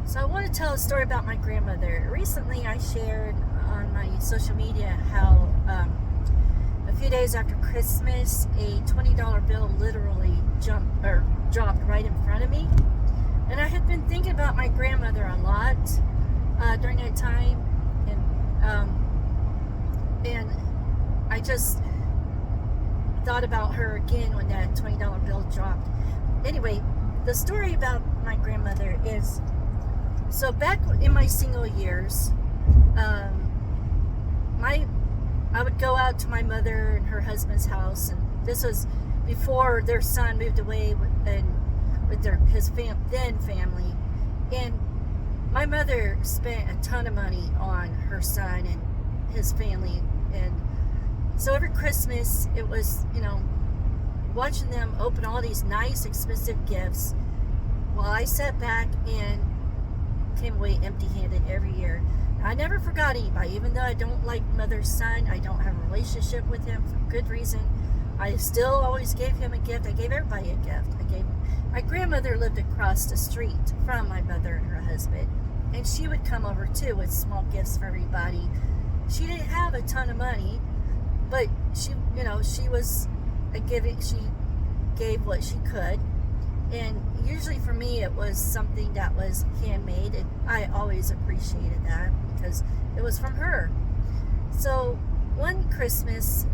So I want to tell a story about my grandmother. Recently, I shared on my social media how a few days after Christmas, a $20 bill literally dropped right in front of me, and I had been thinking about my grandmother a lot during that time, and I just thought about her again when that $20 bill dropped. Anyway, the story about my grandmother is. So back in my single years, I would go out to my mother and her husband's house, and this was before their son moved away with his then family. And my mother spent a ton of money on her son and his family, and so every Christmas it was, watching them open all these nice, expensive gifts, while I sat back and came away empty-handed every year. I never forgot anybody, even though I don't like mother's son. I don't have a relationship with him for good reason. I still always gave him a gift. I gave everybody a gift. My grandmother lived across the street from my mother and her husband, and she would come over too with small gifts for everybody. She didn't have a ton of money, but she was she gave what she could. And usually for me, it was something that was handmade, and I always appreciated that because it was from her. So one Christmas,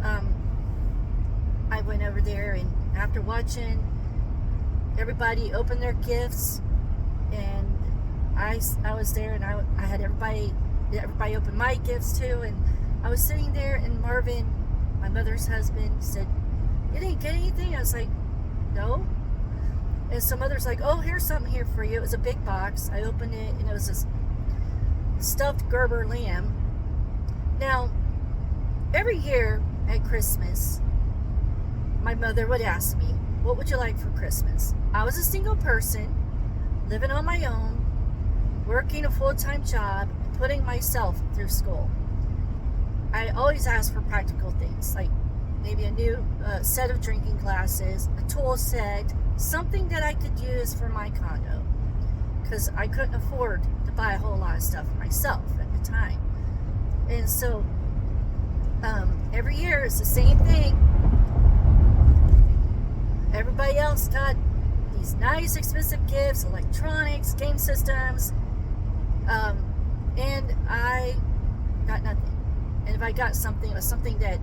I went over there, and after watching everybody open their gifts, and I was there, and I had everybody open my gifts too, and I was sitting there, and Marvin, my mother's husband, said, "You didn't get anything?" I was like, "No." And some others like, "Oh, here's something here for you." It was a big box. I opened it, and it was this stuffed Gerber lamb. Now, every year at Christmas, my mother would ask me, "What would you like for Christmas?" I was a single person, living on my own, working a full-time job, putting myself through school. I always asked for practical things, like maybe a new set of drinking glasses, a tool set, something that I could use for my condo, because I couldn't afford to buy a whole lot of stuff for myself at the time. And so every year it's the same thing. Everybody else got these nice expensive gifts, electronics, game systems, and I got nothing. And if I got something, it was something that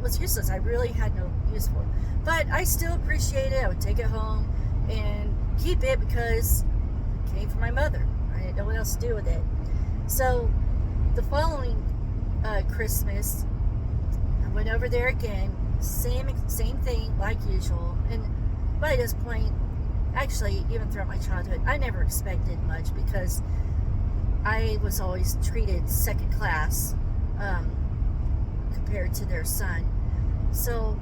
was useless. I really had no use for it. But I still appreciate it. I would take it home and keep it because it came from my mother. I didn't know what else to do with it. So the following Christmas, I went over there again. Same thing like usual. And by this point, actually, even throughout my childhood, I never expected much because I was always treated second class compared to their son. So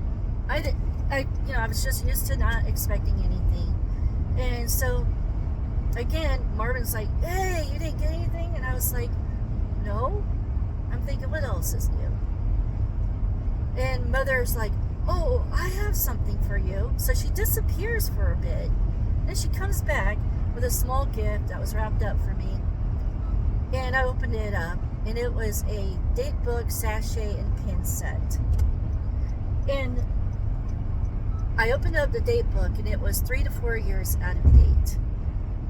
I was just used to not expecting anything. And so again, Marvin's like, "Hey, you didn't get anything?" And I was like, "No." I'm thinking, what else is new? And Mother's like, "Oh, I have something for you." So she disappears for a bit. Then she comes back with a small gift that was wrapped up for me. And I opened it up, and it was a date book, sachet, and pin set. And I opened up the date book, and it was 3 to 4 years out of date.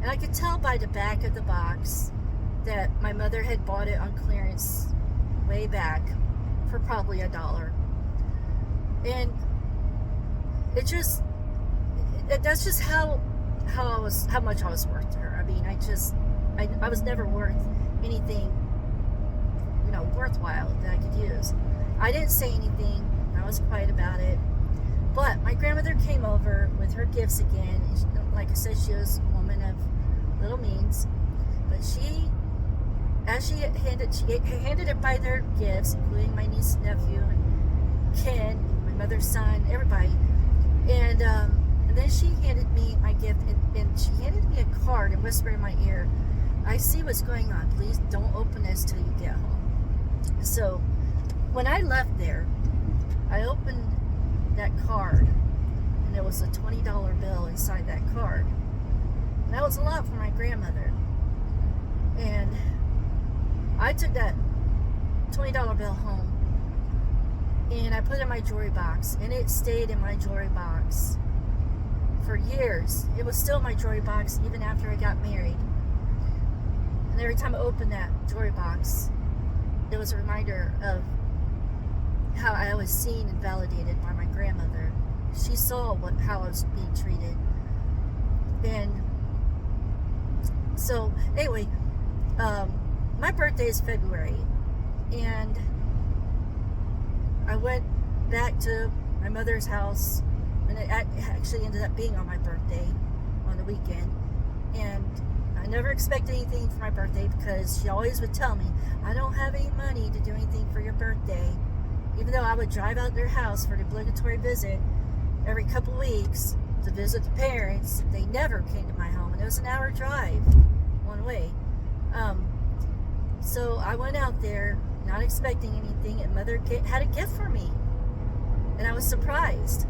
And I could tell by the back of the box that my mother had bought it on clearance way back for probably $1. And that's just how much I was worth to her. I mean, I was never worth anything, worthwhile that I could use. I didn't say anything. I was quiet about it. But my grandmother came over with her gifts again. Like I said, she was a woman of little means. But she handed everybody their gifts, including my niece and nephew and Ken, my mother's son, everybody. And then she handed me my gift, and she handed me a card and whispered in my ear, "I see what's going on. Please don't open this till you get home." So when I left there, I opened that card, and there was a $20 bill inside that card. And that was a lot for my grandmother. And I took that $20 bill home and I put it in my jewelry box, and it stayed in my jewelry box for years. It was still in my jewelry box even after I got married. And every time I opened that jewelry box, it was a reminder of how I was seen and validated by my grandmother. She saw how I was being treated. And so anyway, my birthday is February, and I went back to my mother's house, and it actually ended up being on my birthday on the weekend. And I never expected anything for my birthday because she always would tell me, I don't have any money to do anything for your birthday. Even though I would drive out their house for the obligatory visit every couple weeks to visit the parents, they never came to my home, and it was an hour drive one way. So I went out there not expecting anything, and Mother had a gift for me, and I was surprised.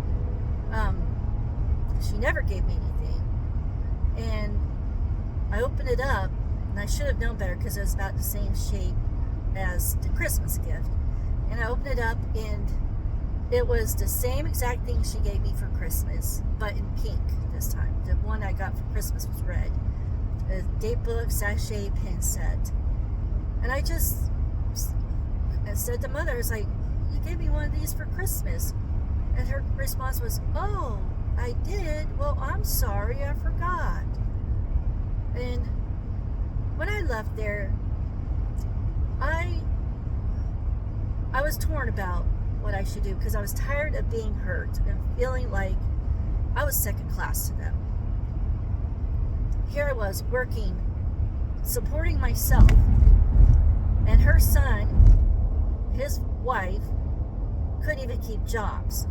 She never gave me anything, and I opened it up, and I should have known better because it was about the same shape as the Christmas gift. And I opened it up, and it was the same exact thing she gave me for Christmas, but in pink this time. The one I got for Christmas was red. A date book, sachet, pin set. And I said to Mother, I was like, you gave me one of these for Christmas. And her response was, oh, I did? Well, I'm sorry, I forgot. And when I left there, I was torn about what I should do because I was tired of being hurt and feeling like I was second class to them. Here I was working, supporting myself, and her son, his wife, couldn't even keep jobs.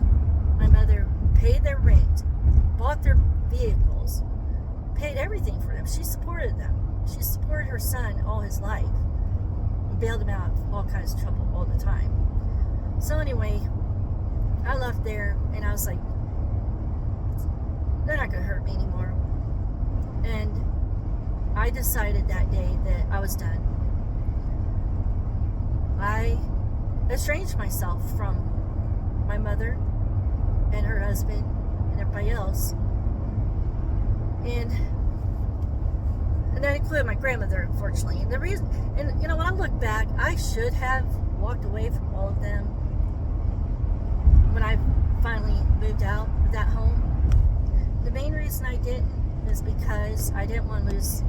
My mother paid their rent, bought their vehicles, paid everything for them. She supported them. She supported her son all his life and bailed him out of all kinds of trouble all the time. So anyway, I left there, and I was like, they're not going to hurt me anymore. And I decided that day that I was done. I estranged myself from my mother and her husband and everybody else. And that included my grandmother, unfortunately. And the reason, and you know, when I look back, I should have walked away from all of them when I finally moved out of that home. The main reason I didn't is because I didn't want to lose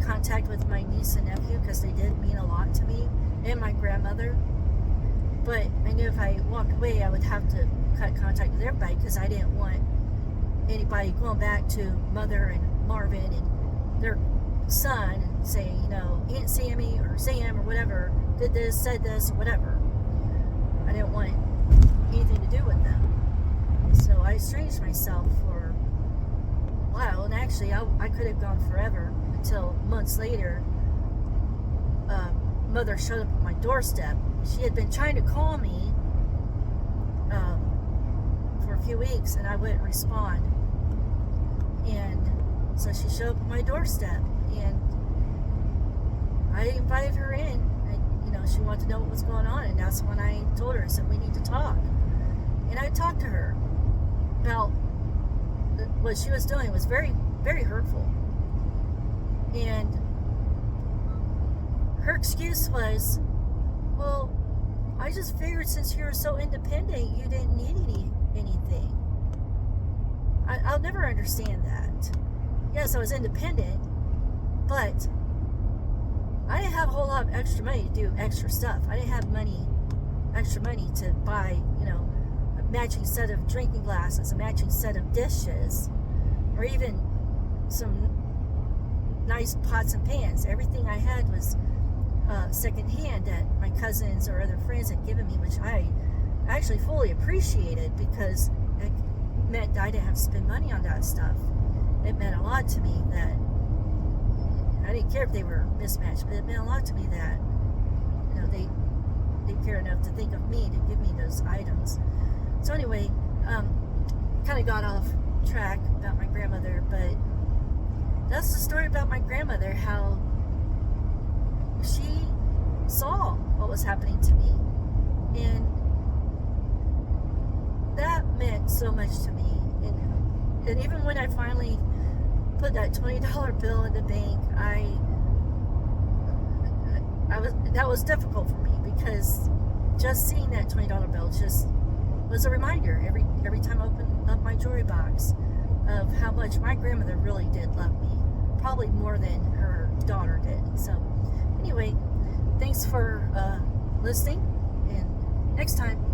contact with my niece and nephew, because they did mean a lot to me, and my grandmother. But I knew if I walked away, I would have to cut contact with everybody, because I didn't want anybody going back to Mother and Marvin and their son and saying, you know, Aunt Sammy or Sam or whatever did this, said this, or whatever. I didn't want anything to do with them. So I estranged myself for a while, and actually I could have gone forever until months later, Mother showed up on my doorstep. She had been trying to call me for a few weeks, and I wouldn't respond. And so she showed up on my doorstep, and I invited her in. And, you know, she wanted to know what was going on, and that's when I told her, I said, we need to talk. And I talked to her about what she was doing. It was very, very hurtful. And her excuse was, well, I just figured since you were so independent, you didn't need anything. I'll never understand that. Yes, I was independent, but I didn't have a whole lot of extra money to do extra stuff. I didn't have extra money to buy, you know, a matching set of drinking glasses, a matching set of dishes, or even some nice pots and pans. Everything I had was secondhand that my cousins or other friends had given me, which I actually fully appreciated, because it meant I didn't have to spend money on that stuff. It meant a lot to me that I didn't care if they were mismatched, but it meant a lot to me that, you know, they cared enough to think of me to give me those items. So anyway, kind of got off track about my grandmother, but that's the story about my grandmother, how she saw what was happening to me, and that meant so much to me. And even when I finally put that $20 bill in the bank, that was difficult for me, because just seeing that $20 bill just was a reminder every time I opened up my jewelry box of how much my grandmother really did love me, probably more than her daughter did. So anyway, thanks for listening, and next time.